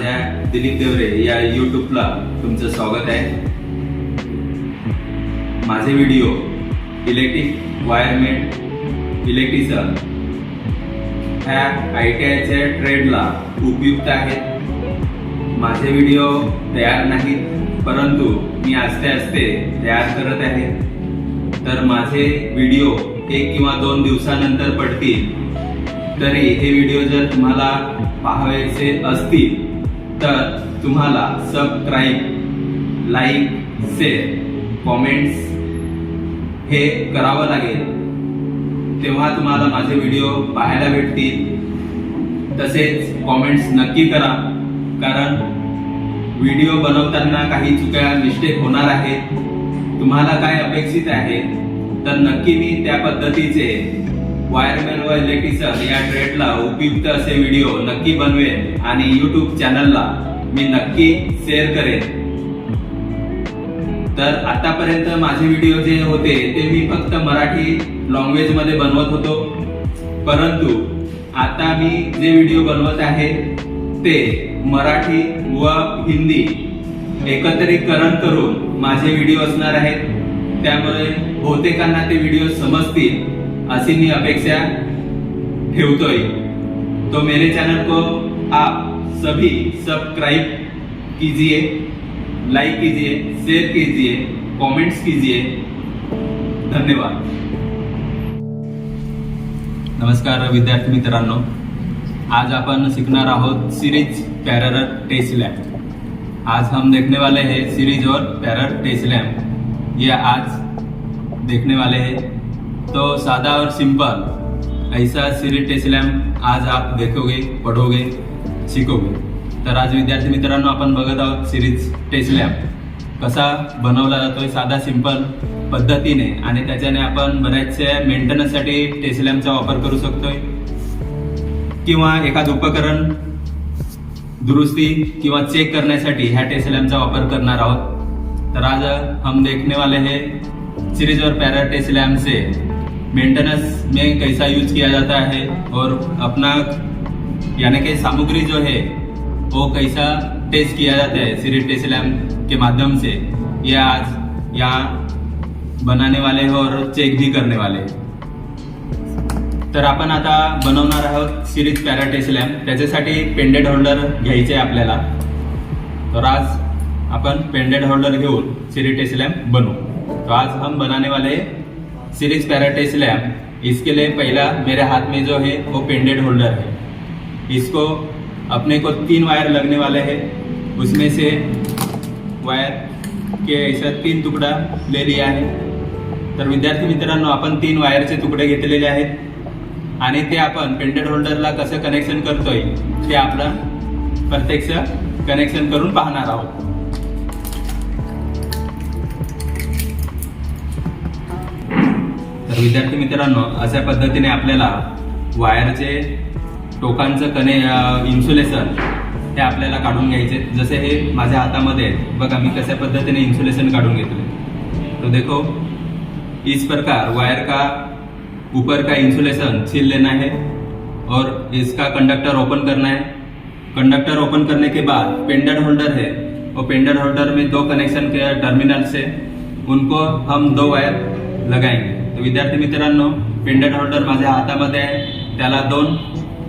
माझ्या दिलीप देवरे या यूट्यूबला तुमचं स्वागत आहे। माझे व्हिडिओ इलेक्ट्रिक वायरमेंट इलेक्ट्रिशियन ह्या ITIच्या ट्रेडला उपयुक्त आहेत। माझे व्हिडिओ तयार नाहीत, परंतु मी आस्ते आस्ते तयार करत आहे। तर माझे व्हिडिओ 1 किंवा 2 दिवसानंतर पडतील। तरी हे व्हिडिओ जर तुम्हाला पाहायचे असतील तर तुम्हाला सबस्क्राईब, लाईक, शेअर, कमेंट्स हे करावं लागेल। तेव्हा तुम्हाला माझे व्हिडिओ पाहायला भेटतील। तसेच कमेंट्स नक्की करा, कारण व्हिडिओ बनवताना काही चुका मिस्टेक होणार आहेत। तुम्हाला काय अपेक्षित आहे तर नक्की मी त्या पद्धतीचे वायरमॅन व इलेक्ट्रिशियन या ट्रेडला उपयुक्त असे व्हिडिओ नक्की बनवेन आणि YouTube चॅनलला मी नक्की शेअर करेन। तर आतापर्यंत माझे व्हिडिओ जे होते ते मी फक्त मराठी लँग्वेज मध्ये बनवत होतो, परंतु आता मी जे व्हिडिओ बनवत आहे ते मराठी व हिंदी एकत्रीकरण करून माझे व्हिडिओ असणार आहेत। त्यामुळे बहुतेकांना ते व्हिडिओ समजतील ऐसी मी अपेक्षा ठेवतोय। तो मेरे चैनल को आप सभी सब्सक्राइब कीजिए, लाइक कीजिए, शेयर कीजिए, कमेंट्स कीजिए। धन्यवाद। नमस्कार विद्यार्थी मित्रांनो, आज अपन सीखना आहोत सीरीज पैरेलल टेस्ट लैम्प। आज हम देखने वाले हैं सीरीज और पैरेलल टेस्ट लैम्प। ये आज देखने वाले हैं। तो सादा और सिंपल ऐसा सीरीज टेस्ट लैम्प आज आप देखोगे, पढ़ोगे, शिकोगे। तर आज विद्यार्थी मित्रांनो आपण बघत आहोत सीरीज टेस्ट लॅम्प कसा बनवला जातोय साधा सिंपल पद्धतीने, आणि त्याच्याने आपण बऱ्याचशा मेंटेनन्ससाठी टेस्ट लॅम्पचा वापर करू शकतोय, किंवा एखाद उपकरण दुरुस्ती किंवा चेक करण्यासाठी ह्या टेस्ट लॅम्पचा वापर करणार आहोत। तर आज हम देखने वाले हैं सीरीज और पैरेलल टेस्ट लैम्प से मेंटेनेंस में कैसा यूज किया जाता है और अपना यानी कि सामग्री जो है वो कैसा टेस्ट किया जाता है सीरीज टेस्ट लैम्प के माध्यम से, ये आज यहाँ बनाने वाले हैं और चेक भी करने वाले हैं। तर आपण आता बनवणार आहोत सीरीज पैरेलल टेस्ट लैम्प। त्याच्यासाठी पेंडेंट होल्डर घ्यायचे आपल्याला। तर आज अपन पेंडेंट होल्डर घेऊन सीरीज टेस्ट लैम्प बनवू। तो आज हम बनाने वाले सीरीज पैरेलल टेस्ट लैम्प। इसके लिए पहला मेरे हाथ में जो है वो पेंडेंट होल्डर है। इसको अपने को 3 वायर लगने वाले हैं, उसमें से वायर के ऐसा 3 तुकडा ले लिया है। तर विद्यार्थी मित्रांनो, आपण 3 वायरचे तुकडे घेतलेले आहेत आणि ते आपण पेंडेंट होल्डरला कसं कनेक्शन करतोय ते आपलं प्रत्यक्ष कनेक्शन करून पाहणार आहोत। तर विद्यार्थी मित्रांनो, अशा पद्धतीने आपल्याला वायरचे टोकांचं इन्सुलेशन हे आपल्याला काढून घ्यायचे। जसे हे माझ्या हातामध्ये बघा, मी कशा पद्धतीने इन्सुलेशन काढून घेतले। तो देखो, इस प्रकार वायर का ऊपर का इंसुलेशन छील लेना है और इसका कंडक्टर ओपन करना है। कंडक्टर ओपन करने के बाद पेंडेंट होल्डर है, और पेंडेंट होल्डर में 2 कनेक्शन के टर्मिनल से उनको हम 2 वायर लगाएंगे। तो विद्यार्थी मित्रांनो, पेंडेंट होल्डर माझ्या हातामध्ये आहे, त्याला 2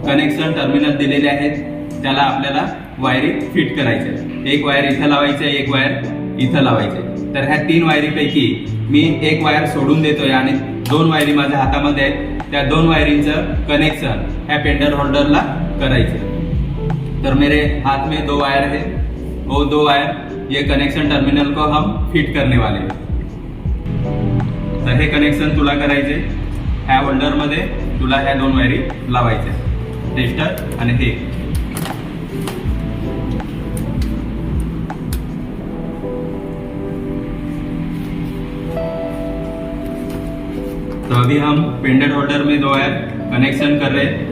कनेक्शन टर्मिनल दिलेले आहेत। त्याला आपल्याला वायरिंग फिट करायचे। एक वायर इथं लावायचे, एक वायर इथं लावायचे। तर ह्या 3 वायरीपैकी मी एक वायर सोडून देतोय आणि 2 वायरी माझ्या हातामध्ये आहेत। त्या 2 वायरींचं कनेक्शन ह्या पेंडेंट होल्डरला करायचे। तर मेरे हाथ में 2 वायर है, वो 2 वायर ये कनेक्शन टर्मिनल को हम फिट करने वाले हैं। तर हे कनेक्शन तुला करायचे, ह्या होल्डर मध्ये तुला ह्या 2 वायरी लावायच्या, टेस्टर आणि हे। तो अभी हम पेंडेंट होल्डर में 2 वायर कनेक्शन कर रहे हैं।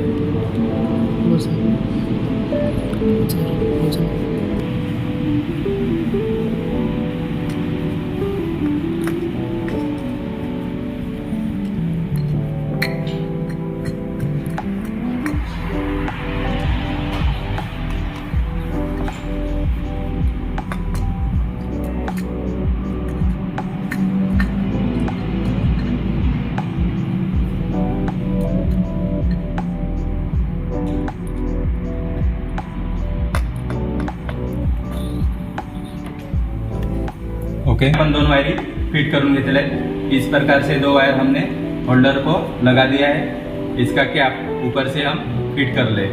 ओके, अपन 2 वायरी फिट करून घेतले हैं। इस प्रकार से 2 वायर हमने होल्डर को लगा दिया है। इसका कैप ऊपर से हम फिट कर ले।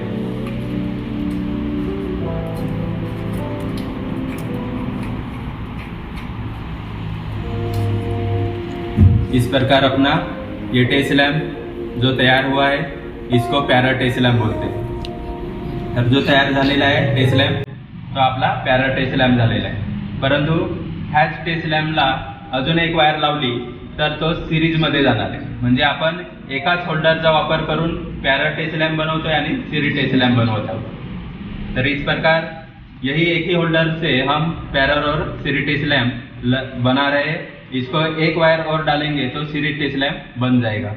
इस प्रकार अपना ये टेस्ट लॅम्प जो तयार हुआ है इसको पॅरा टेस्ट लॅम्प बोलते हैं। तर जो तयार झालेला आहे टेस्ट लॅम्प तो आपला पॅरा टेस्ट लॅम्प झालेला आहे। परंतु ह्याच टेस्ट लॅम्पला अजून एक वायर लावली तर तो सिरीज मध्ये जाणार आहे। म्हणजे आपण एकाच होल्डरचा वापर करून पॅरा टेस्ट लॅम्प बनवतोय आणि सीरीज टेस्ट लॅम्प बनवत आहोत। तर इस प्रकार यही एक ही होल्डर से हम पैरर और सीरीज टेस्ट लैम्प बना रहे हैं। इसको एक वायर और डालेंगे तो सीरीज टेस्ट लैम्प बन जाएगा।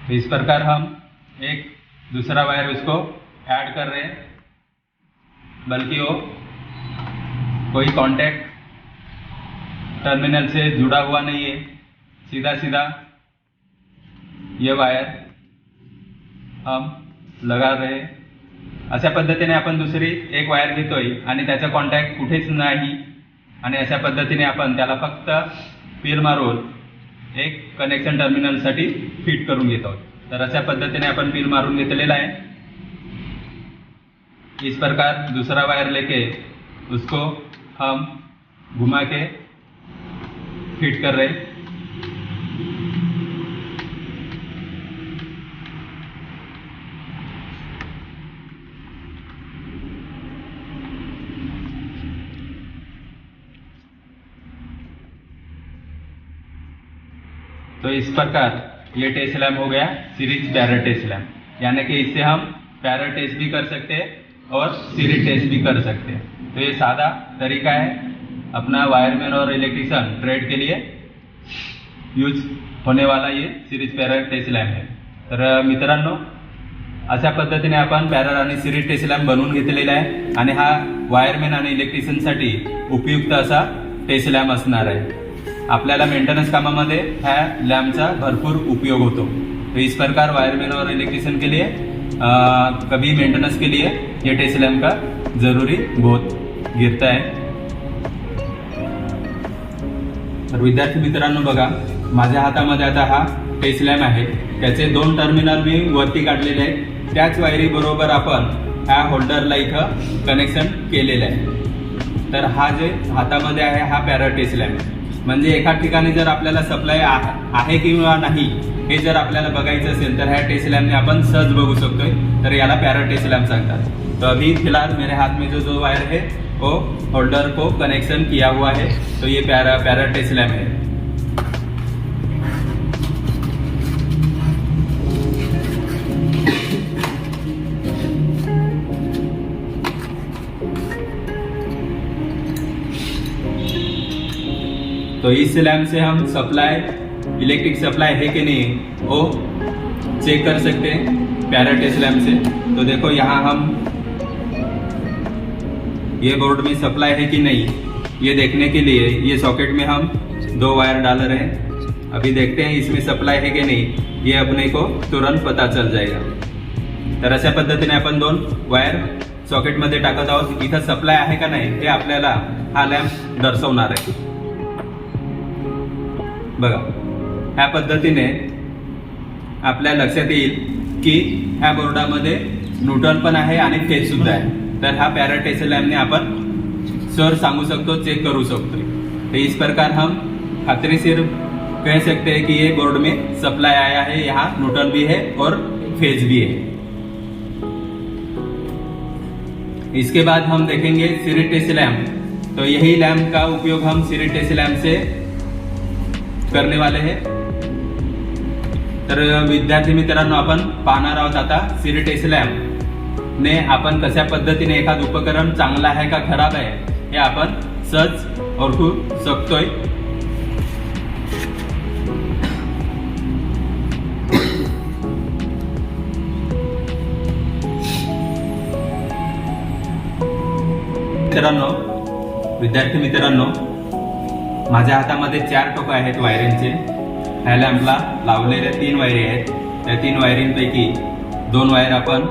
तो इस प्रकार हम एक दूसरा वायर उसको ऐड कर रहे हैं, बल्कि वो कोई कांटेक्ट टर्मिनल से जुड़ा हुआ नहीं है। सीधा सीधा ये वायर हम लगा रहे हैं। अशा पद्धतीने आपण दुसरी एक वायर घेतोय आणि त्याचा कॉन्टॅक्ट कुठेच नाही आणि अशा पद्धतीने आपण त्याला फक्त पील मारून एक कनेक्शन टर्मिनल साठी फिट करून घेतो। तर अशा पद्धतीने आपण पील मारून घेतलेला है। इस प्रकार दूसरा वायर लेके उसको हम घुमा के फिट कर रहे हैं। तो इस प्रकार ये टेस्ट लैम्प हो गया सीरीज पैरर टेस्ट लैम्प, यानी कि इससे हम पैरर टेस्ट भी कर सकते हैं और सीरीज टेस्ट भी कर सकते हैं। तो ये सादा तरीका है अपना वायरमैन और इलेक्ट्रिशियन ट्रेड के लिए यूज होने वाला ये सीरीज पैरर टेस्ट लैम्प है। तर मित्रांनो, अशा पद्धतीने आपण पॅरर आणि सीरीज टेस्ट लॅम्प बनवून घेतलेला आहे आणि हा वायरमॅन आणि इलेक्ट्रिशियनसाठी उपयुक्त असा टेस्ट लॅम्प असणार आहे। आपल्याला मेंटेनेंस कामामध्ये ह्या लॅम्पचा भरपूर उपयोग होतो। तो इस प्रकार वायरमैन और इलेक्ट्रिशियन के लिए कभी मेंटेनेंस के लिए ये टेस्ट लैम्प का जरूरी बहुत गिरता है। तर विद्यार्थी मित्रांनो बघा, माझ्या हातामध्ये आता हा टेस्ट लॅम्प आहे। त्याचे 2 टर्मिनल मी वरती काढलेले आहेत। त्याच वायरी बरोबर आपण ह्या होल्डरला इथं कनेक्शन केलेलं आहे। तर हा जे हातामध्ये आहे हा पॅरा टेस्ट लॅम्प आहे। म्हणजे एका ठिकाणी जर आपल्याला सप्लाय आहे किंवा नाही हे जर आपल्याला बघायचं असेल तर ह्या टेस्ट लॅम्पने आपण सहज बघू शकतोय। तर याला पॅरा टेस्ट लॅम्प सांगतात। तो अभी फिलहाल मेरे हाथ में जो वायर है वो होल्डर को कनेक्शन किया हुआ है। तो ये पॅरा टेस्ट लॅम्प है। तो इस लैम्प से हम सप्लाई इलेक्ट्रिक सप्लाई है कि नहीं वो चेक कर सकते हैं पॅरा टेस्ट लैम्प से। तो देखो यहाँ हम ये बोर्ड में सप्लाई है कि नहीं ये देखने के लिए ये सॉकेट में हम 2 वायर डाल रहे हैं। अभी देखते हैं इसमें सप्लाई है कि नहीं, ये अपने को तुरंत पता चल जाएगा। तर अशा पद्धतीने आपण 2 वायर सॉकेटमध्ये टाकत आहोत। इथं सप्लाय आहे का नाही हे आपल्याला हा लॅम्प दर्शवणार आहे। बघा, ह्या पद्धतीने आपल्या लक्षात येईल की ह्या बोर्डामध्ये न्यूट्रल पण आहे आणि फेज सुद्धा आहे। तर हा पॅरा टेस्ट लॅम्पने आपण सर सांगू सकतो, चेक करू सकतो। तो इस प्रकार हम खातरी से कह सकते हैं कि ये बोर्ड में सप्लाई आया है, यहाँ न्यूट्रल भी है और फेज भी है। इसके बाद हम देखेंगे सीरीज टेस्ट लैम्प। तो यही लैम्प का उपयोग हम सीरीज टेस्ट लैम्प से करने वाले हैं। तर विद्यार्थी मित्रांनो, आपण पाहणार आहोत आता सीरीज टेस्ट लॅम्प ने आपण कशा पद्धतीने एखाद उपकरण चांगला आहे का खराब आहे हे आपण सहज ओळखू शकतोय। विद्यार्थी मित्रांनो, माझ्या हातामध्ये 4 टोकं आहेत वायरिंगचे। ह्या लॅम्पला लावलेल्या 3 वायरी आहेत। त्या 3 वायरींपैकी 2 वायर आपण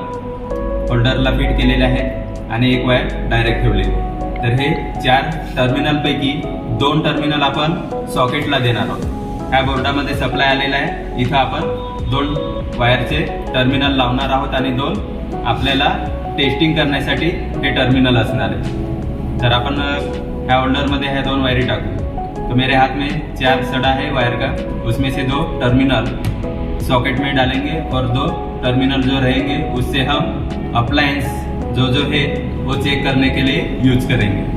होल्डरला फिट केलेल्या आहेत आणि एक वायर डायरेक्ट ठेवलेली. तर हे 4 टर्मिनलपैकी 2 टर्मिनल आपण सॉकेटला देणार आहोत. ह्या बोर्डामध्ये सप्लाय आलेला आहे. इथं आपण 2 वायरचे टर्मिनल लावणार आहोत आणि 2 आपल्याला टेस्टिंग करण्यासाठी हे टर्मिनल असणार आहे. तर आपण ह्या होल्डरमध्ये ह्या 2 वायरी टाकू. तो मेरे हाथ में 4 सड़ा है वायर का, उसमें से 2 टर्मिनल सॉकेट में डालेंगे और 2 टर्मिनल जो रहेंगे उससे हम अप्लायंस जो है वो चेक करने के लिए यूज करेंगे.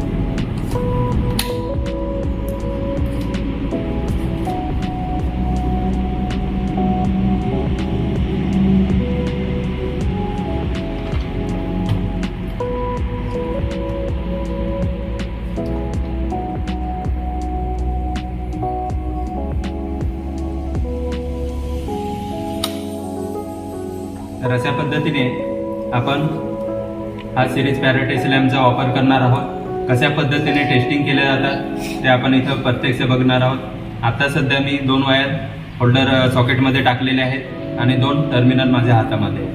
तर अशा पद्धतीने आपण हा सिरीज पॅराटाइस लॅम्पचा वापर करणार आहोत. कशा पद्धतीने टेस्टिंग केले जातात ते आपण इथं प्रत्यक्ष बघणार आहोत. आता सध्या मी 2 वायर होल्डर सॉकेटमध्ये टाकलेले आहेत आणि 2 टर्मिनल माझ्या हातामध्ये.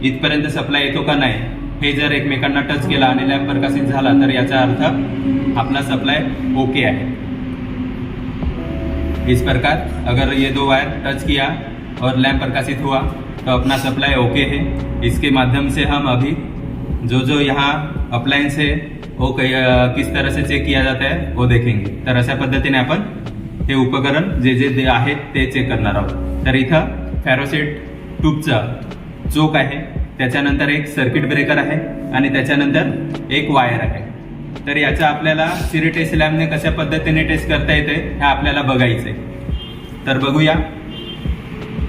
इथपर्यंत सप्लाय येतो का नाही हे जर एकमेकांना टच केला आणि लॅम्प प्रकाशित झाला तर याचा अर्थ आपला सप्लाय ओके है. इस प्रकार अगर ये 2 वायर टच किया और लैंप प्रकाशित हुआ तो अपना सप्लाई ओके है. इसके माध्यम से हम अभी जो यहाँ अप्लायंस है वो किस तरह से चेक किया जाता है वो देखेंगे. तर अशा पद्धतीने आपण हे उपकरण जे आहेत ते चेक करणार आहोत. तर इथं फॅरोसेट ट्यूबचा चोक आहे, त्याच्यानंतर एक सर्किट ब्रेकर आहे आणि त्याच्यानंतर एक वायर आहे. तर याचा आपल्याला सिरीज टेस्ट लॅम्पने कशा पद्धतीने टेस्ट करता येते हे आपल्याला बघायचंय. तर बघूया.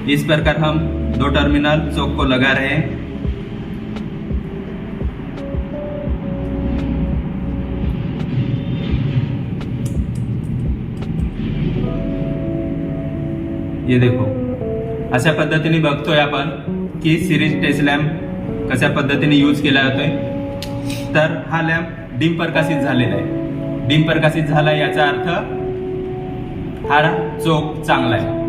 इस प्रकार हम 2 टर्मिनल चोक को लगा रहे हैं. ये देखो अशा पद्धतीने बघतोय आपण की सिरीज टेस्ट लॅम्प कशा पद्धतीने यूज केला जातोय. तर हा लॅम्प डिम प्रकाशित झालेला आहे. डिम प्रकाशित झाला याचा अर्थ हा चोक चांगला आहे.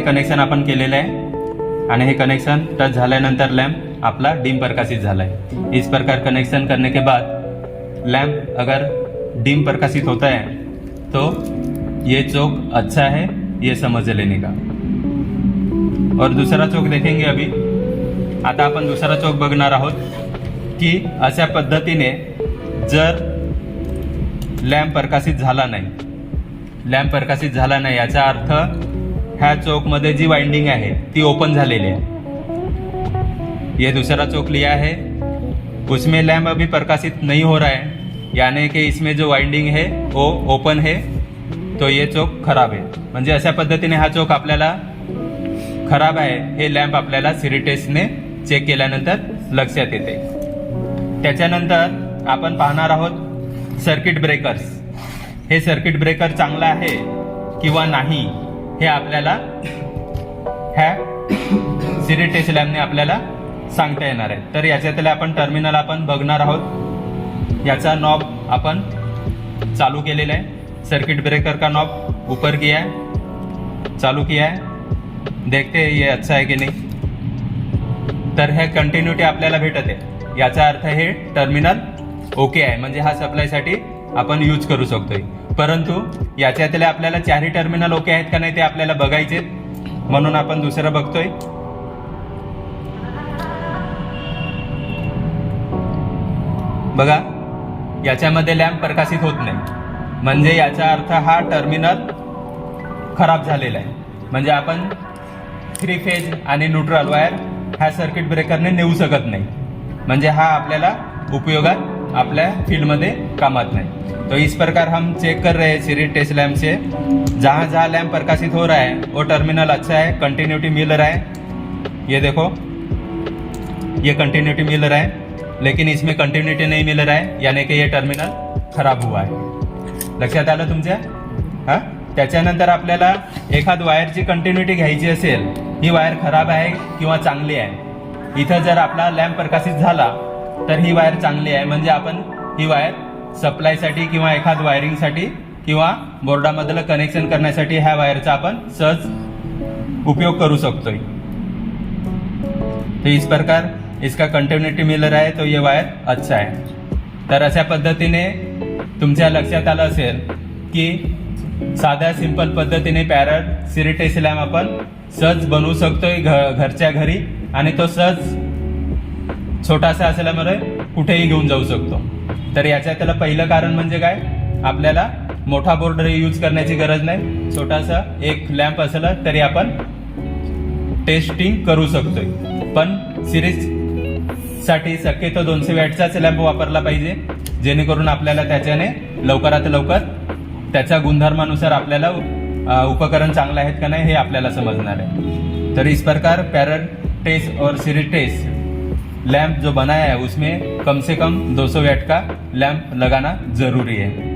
कनेक्शन आपण केलेलं आहे आणि हे कनेक्शन टच झाल्यानंतर लैंप आपला डिम प्रकाशित झाला है. इस प्रकार कनेक्शन करने के बाद लैंप अगर डिम प्रकाशित होता है तो ये चौक अच्छा है, ये समझ लेने का. और दूसरा चौक देखेंगे अभी. आता आपण दुसरा चौक बघणार आहोत की अशा पद्धतीने जर लॅम्प प्रकाशित झाला नाही याचा अर्थ ह्या चौक मध्ये जी वाइंडिंग आहे ती ओपन झालेली आहे. ये दूसरा चौक लिया है, उसमें लैंप अभी प्रकाशित नहीं हो रहा है, यानी कि इसमें जो वाइंडिंग है वो ओपन है, तो ये चौक खराब है. म्हणजे अशा पद्धतीने हा चौक आपल्याला खराब आहे हे लॅम्प आपल्याला सिरीज टेस्टने चेक केल्यानंतर लक्षात येते. त्याच्यानंतर आपण पाहणार आहोत सर्किट ब्रेकर्स. हे सर्किट ब्रेकर चांगला आहे किंवा नाही हे आपल्याला ह्या सिरीज टेस्ट लॅम्पने आपल्याला सांगता येणार आहे. तर याच्यातले आपण टर्मिनल आपण बघणार आहोत. याचा नॉब आपण चालू केलेला आहे. सर्किट ब्रेकर का नॉब ऊपर किया है, चालू किया है. देखते हैं ये अच्छा है की नाही. तर हे कंटिन्युटी आपल्याला भेटत आहे. याचा अर्थ हे टर्मिनल ओके आहे, म्हणजे हा सप्लायसाठी आपण यूज करू शकतोय. परंतु याच्यातले आपल्याला 4ही टर्मिनल ओके आहेत का नाही ते आपल्याला बघायचे, म्हणून आपण दुसरं बघतोय. बघा याच्यामध्ये लॅम्प प्रकाशित होत नाही, म्हणजे याचा अर्थ हा टर्मिनल खराब झालेला आहे. म्हणजे आपण 3 फेज आणि न्यूट्रल वायर ह्या सर्किट ब्रेकरने नेऊ शकत नाही, म्हणजे हा आपल्याला उपयोगात आपल्या फील्ड में कामात नहीं. तो इस प्रकार हम चेक कर रहे हैं सीरीज टेस्ट लैम्प से. जहाँ जहाँ लैम्प प्रकाशित हो रहा है वो टर्मिनल अच्छा है, कंटिन्यूटी मिल रहा है. ये देखो ये कंटिन्यूटी मिल रहा है, लेकिन इसमें कंटिन्यूटी नहीं मिल रहा है, यानी कि ये टर्मिनल खराब हुआ है. लक्षात आलं तुमच्या? हां. त्याच्यानंतर आपल्याला एखाद वायरची कंटिन्यूटी घ्यायची असेल, ही वायर खराब आहे किंवा चांगली आहे. इथं जर आपला लॅम्प प्रकाशित झाला तर ही वायर चांगली आहे, म्हणजे आपण ही वायर सप्लायसाठी किंवा एखाद वायरिंगसाठी किंवा बोर्डामधलं कनेक्शन करण्यासाठी ह्या वायरचा आपण सहज उपयोग करू शकतोय. तो इस प्रकार इसका कंटिन्यूटी मिल रहा है, तो ये वायर अच्छा है. तर अशा पद्धतीने तुमच्या लक्षात आलं असेल की साध्या सिंपल पद्धतीने पॅरल सिरीज टेस्ट लॅम्प आपण सहज बनवू शकतोय घरच्या घरी, आणि तो सहज छोटासा असल्यामुळे कुठेही घेऊन जाऊ शकतो. तर याच्या त्याला पहिलं कारण म्हणजे काय, आपल्याला मोठा बोर्ड यूज करण्याची गरज नाही. छोटासा एक लॅम्प असलं तरी आपण टेस्टिंग करू शकतोय. पण सिरीज साठी शक्यतो 200 वॅटचाच लॅम्प वापरला पाहिजे, जेणेकरून आपल्याला त्याच्याने लवकरात लवकर त्याच्या गुणधर्मानुसार आपल्याला उपकरण चांगले आहेत का नाही हे आपल्याला समजणार है. तर इस प्रकार पैरेलल टेस्ट और सीरीज टेस्ट लैंप जो बनाया है उसमें कम से कम 200 वाट का लैंप लगाना जरूरी है.